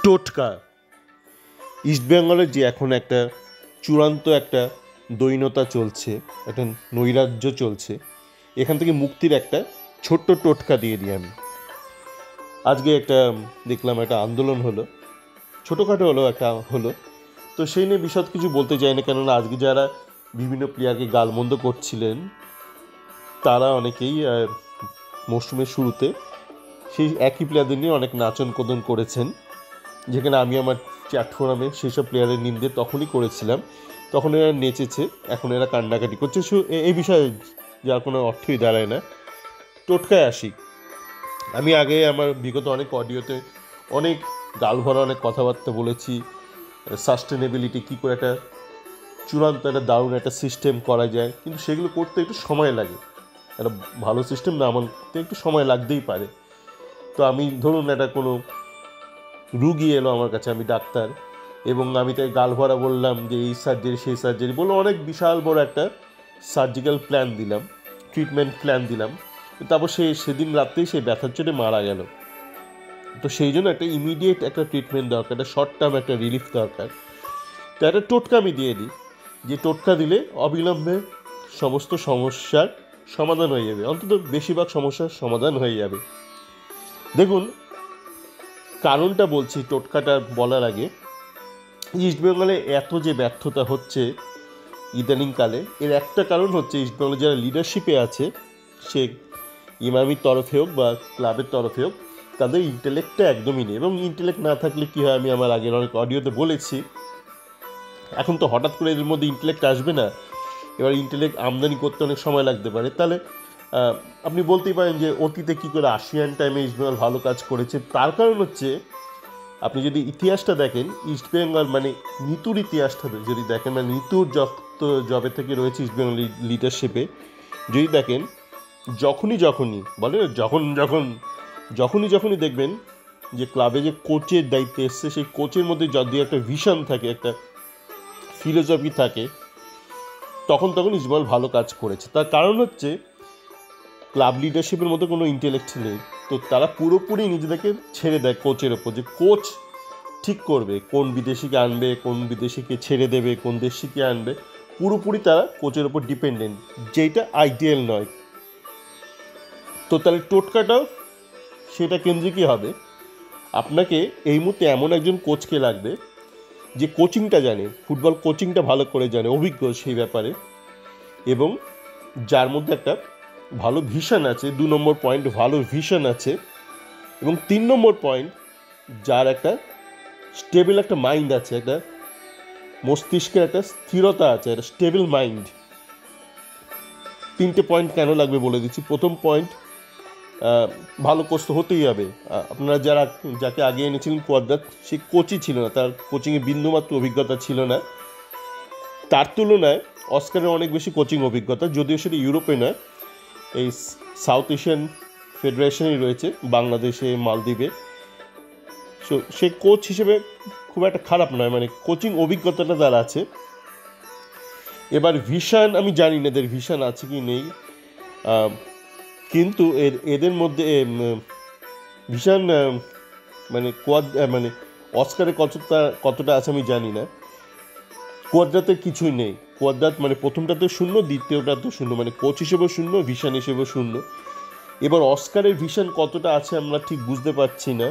টোটকা ইস্টবেঙ্গলের যে এখন একটা চূড়ান্ত একটা দৈন্যতা চলছে, একটা নৈরাজ্য চলছে, এখান থেকে মুক্তির একটা ছোট্ট টোটকা দিয়ে দিই আমি। আজকে একটা দেখলাম একটা আন্দোলন হলো, ছোটোখাটো হলো একটা হলো, তো সেই নিয়ে বিশদ কিছু বলতে চাই না, কেননা আজকে যারা বিভিন্ন প্লেয়ারকে গালমন্দ করছিলেন তারা অনেকেই মরশুমের শুরুতে সেই একই প্লেয়ারদের নিয়ে অনেক নাচন কোদন করেছেন, যেখানে আমি আমার চ্যাট ফোরামে সেই সব প্লেয়ারের নিন্দে তখনই করেছিলাম। তখন এরা নেচেছে, এখন এরা কান্নাকাটি করছে। এই বিষয়ে যার কোনো অর্থই দাঁড়ায় না। টোটকায় আসি। আমি আগে আমার বিগত অনেক অডিওতে অনেক গালভরা অনেক কথাবার্তা বলেছি, সাস্টেনেবিলিটি কী করে একটা চূড়ান্ত একটা দারুণ একটা সিস্টেম করা যায়, কিন্তু সেগুলো করতে একটু সময় লাগে। একটা ভালো সিস্টেম না আমাকে একটু সময় লাগতেই পারে। তো আমি ধরুন একটা কোনো রুগী এলো আমার কাছে, আমি ডাক্তার, এবং আমি তাই গালভরা বললাম যে এই সার্জারি সেই সার্জারি বলে অনেক বিশাল বড় একটা সার্জিক্যাল প্ল্যান দিলাম, ট্রিটমেন্ট প্ল্যান দিলাম। তারপর সেদিন রাত্রেই সেই ব্যথার চোটে মারা গেল। তো সেই জন্য একটা ইমিডিয়েট একটা ট্রিটমেন্ট দরকার, একটা শর্ট টার্ম একটা রিলিফ দরকার। তো একটা টোটকা আমি দিয়ে দিই, যে টোটকা দিলে অবিলম্বে সমস্ত সমস্যার সমাধান হয়ে যাবে, অন্তত বেশিরভাগ সমস্যার সমাধান হয়ে যাবে। দেখুন, কারণটা বলছি টোটকাটা বলার আগে। ইস্টবেঙ্গলে এত যে ব্যর্থতা হচ্ছে ইদানিংকালে, এর একটা কারণ হচ্ছে ইস্টবেঙ্গলে যারা লিডারশিপে আছে, সে ইমামির তরফে হোক বা ক্লাবের তরফে হোক, তাদের ইন্টেলেক্টটা একদমই নেই। এবং ইন্টেলেক্ট না থাকলে কী হয়, আমি আমার আগের অনেক অডিওতে বলেছি, এখন তো হঠাৎ করে এদের মধ্যে ইন্টেলেক্ট আসবে না। এবার ইন্টেলেক্ট আমদানি করতে অনেক সময় লাগতে পারে। তাহলে আপনি বলতেই পারেন যে অতীতে কী করে আসিয়ান টাইমে ইস্টবেঙ্গল ভালো কাজ করেছে। তার কারণ হচ্ছে, আপনি যদি ইতিহাসটা দেখেন, ইস্টবেঙ্গল মানে নিতুর ইতিহাসটা যদি দেখেন, মানে নিতুর জবে থেকে রয়েছে ইস্টবেঙ্গল লিডারশিপে, যদি দেখেন যখনই বলে যখনই দেখবেন যে ক্লাবে যে কোচের দায়িত্বে এসছে, সেই কোচের মধ্যে যদি একটা ভিশন থাকে, একটা ফিলোসফি থাকে, তখন ইস্টবেঙ্গল ভালো কাজ করেছে। তার কারণ হচ্ছে ক্লাব লিডারশিপের মধ্যে কোনো ইন্টেলেক্ট নেই। তো তারা পুরোপুরি নিজেদেরকে ছেড়ে দেয় কোচের ওপর, যে কোচ ঠিক করবে কোন বিদেশিকে আনবে, কোন বিদেশিকে ছেড়ে দেবে, কোন দেশিকে আনবে। পুরোপুরি তারা কোচের ওপর ডিপেন্ডেন্ট, যেটা আইডিয়াল নয়। তো তাহলে টোটকাটাও সেটা কেন্দ্রিকই হবে। আপনাকে এই মুহূর্তে এমন একজন কোচকে লাগবে যে কোচিংটা জানে, ফুটবল কোচিংটা ভালো করে জানে, অভিজ্ঞ সেই ব্যাপারে, এবং যার মধ্যে একটা ভালো ভিশন আছে। 2 নম্বর পয়েন্ট, ভালো ভিশন আছে। এবং 3 নম্বর পয়েন্ট, যার একটা স্টেবল একটা মাইন্ড আছে, একটা মস্তিষ্কের একটা স্থিরতা আছে, একটা স্টেবল মাইন্ড। 3টে পয়েন্ট কেন লাগবে বলে দিচ্ছি। প্রথম পয়েন্ট, ভালো কোচ তো হতেই হবে। আপনারা যাকে আগে এনেছিলেন কোয়াদ্রাত, সে কোচই ছিল না, তার কোচিংয়ে বিন্দুমাত্র অভিজ্ঞতা ছিল না। তার তুলনায় অস্কারের অনেক বেশি কোচিং অভিজ্ঞতা, যদিও সেটা ইউরোপে নয়, এই সাউথ এশিয়ান ফেডারেশনেই রয়েছে, বাংলাদেশে, মালদ্বীপে। সে কোচ হিসেবে খুব একটা খারাপ নয়, মানে কোচিং অভিজ্ঞতাটা তার আছে। এবার ভিশন, আমি জানি না এদের ভিশন আছে কি নেই, কিন্তু এদের মধ্যে ভিশন মানে মানে অস্কারে কতটা আছে আমি জানি না। কোয়াদ্রাতের কিছুই নেই। কোয়াদ্রাত মানে প্রথমটাতে শূন্য, দ্বিতীয়টাতে শূন্য, মানে কোচ হিসেবেও শূন্য, ভিশন হিসেবেও শূন্য। এবার অস্কারের ভিশন কতটা আছে আমরা ঠিক বুঝতে পারছি না,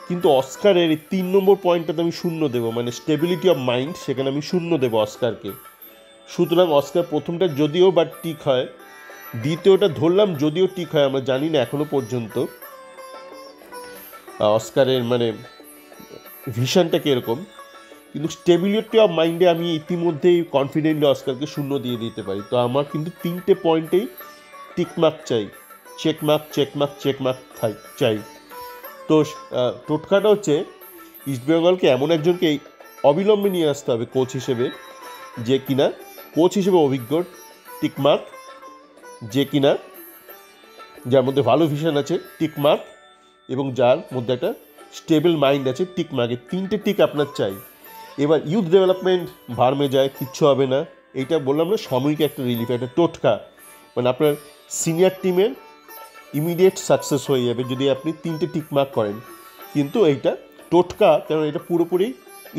কিন্তু অস্কারের এই 3 নম্বর পয়েন্টটাতে আমি শূন্য দেবো, মানে স্টেবিলিটি অফ মাইন্ড, সেখানে আমি শূন্য দেবো অস্কারকে। সুতরাং অস্কার প্রথমটা যদিও বা ঠিক হয়, দ্বিতীয়টা ধরলাম যদিও ঠিক হয়, আমরা জানি না এখনো পর্যন্ত অস্কারের মানে ভিশনটা কীরকম, কিন্তু স্টেবিলিটি অফ মাইন্ডে আমি ইতিমধ্যেই কনফিডেন্টলি অস্কারকে শূন্য দিয়ে দিতে পারি। তো আমার কিন্তু 3টে পয়েন্টেই টিকমার্ক চাই, চেকমার্ক চাই। তো টোটকাটা হচ্ছে ইস্টবেঙ্গলকে এমন একজনকে অবিলম্বে নিয়ে আসতে হবে কোচ হিসেবে, যে কিনা কোচ হিসেবে অভিজ্ঞ, টিকমার্ক, যে কিনা যার মধ্যে ভালো ভিশন আছে, টিকমার্ক, এবং যার মধ্যে একটা স্টেবল মাইন্ড আছে, টিকমার্ক। এই 3টে টিক আপনার চাই। এবার ইউথ ডেভেলপমেন্ট ভার্মে যায়, কিচ্ছু হবে না। এইটা বললাম না, সাময়িক একটা রিলিফ, একটা টোটকা, মানে আপনার সিনিয়র টিমের ইমিডিয়েট সাকসেস হয়ে যাবে যদি আপনি 3টে টিকমার্ক করেন। কিন্তু এইটা টোটকা, কারণ এটা পুরোপুরি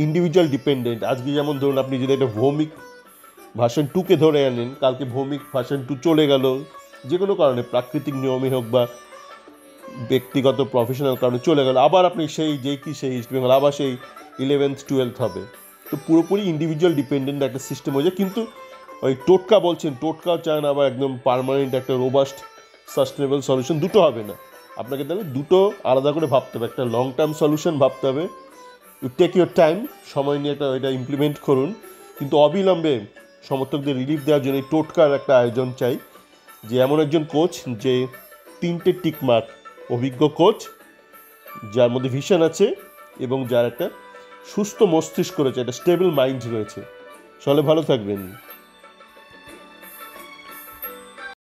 ইন্ডিভিজুয়াল ডিপেন্ডেন্ট। আজকে যেমন ধরুন আপনি যদি একটা ভৌমিক ভার্সন 2কে ধরে আনেন, কালকে ভৌমিক ভার্সন 2 চলে গেল, যে কোনো কারণে প্রাকৃতিক নিয়মই হোক বা ব্যক্তিগত প্রফেশনাল কারণে চলে গেল, আবার আপনি সেই ইস্ট বেঙ্গল আবার সেই 11th 12th হবে। তো পুরোপুরি ইন্ডিভিজুয়াল ডিপেন্ডেন্ট একটা সিস্টেম হয়ে যায়। কিন্তু ওই টোটকা বলছেন, টোটকাও চান আবার একদম পার্মানেন্ট একটা রোবাস্ট সাস্টেনেবল সলিউশন, দুটো হবে না। আপনাকে তাহলে দুটো আলাদা করে ভাবতে হবে। একটা লং টার্ম সলিউশন ভাবতে হবে, ইউ টেক ইউর টাইম, সময় নিয়ে এটা ইমপ্লিমেন্ট করুন, কিন্তু অবিলম্বে সমর্থকদের রিলিফ দেওয়ার জন্য এই টোটকার একটা আয়োজন চাই, যে এমন একজন কোচ যে 3টে টিকমার্ক, অভিজ্ঞ কোচ যার মধ্যে ভিশন আছে এবং যার একটা সুস্থ মস্তিষ্ক রয়েছে, একটা স্টেবল মাইন্ড রয়েছে। চলে, ভালো থাকবেন।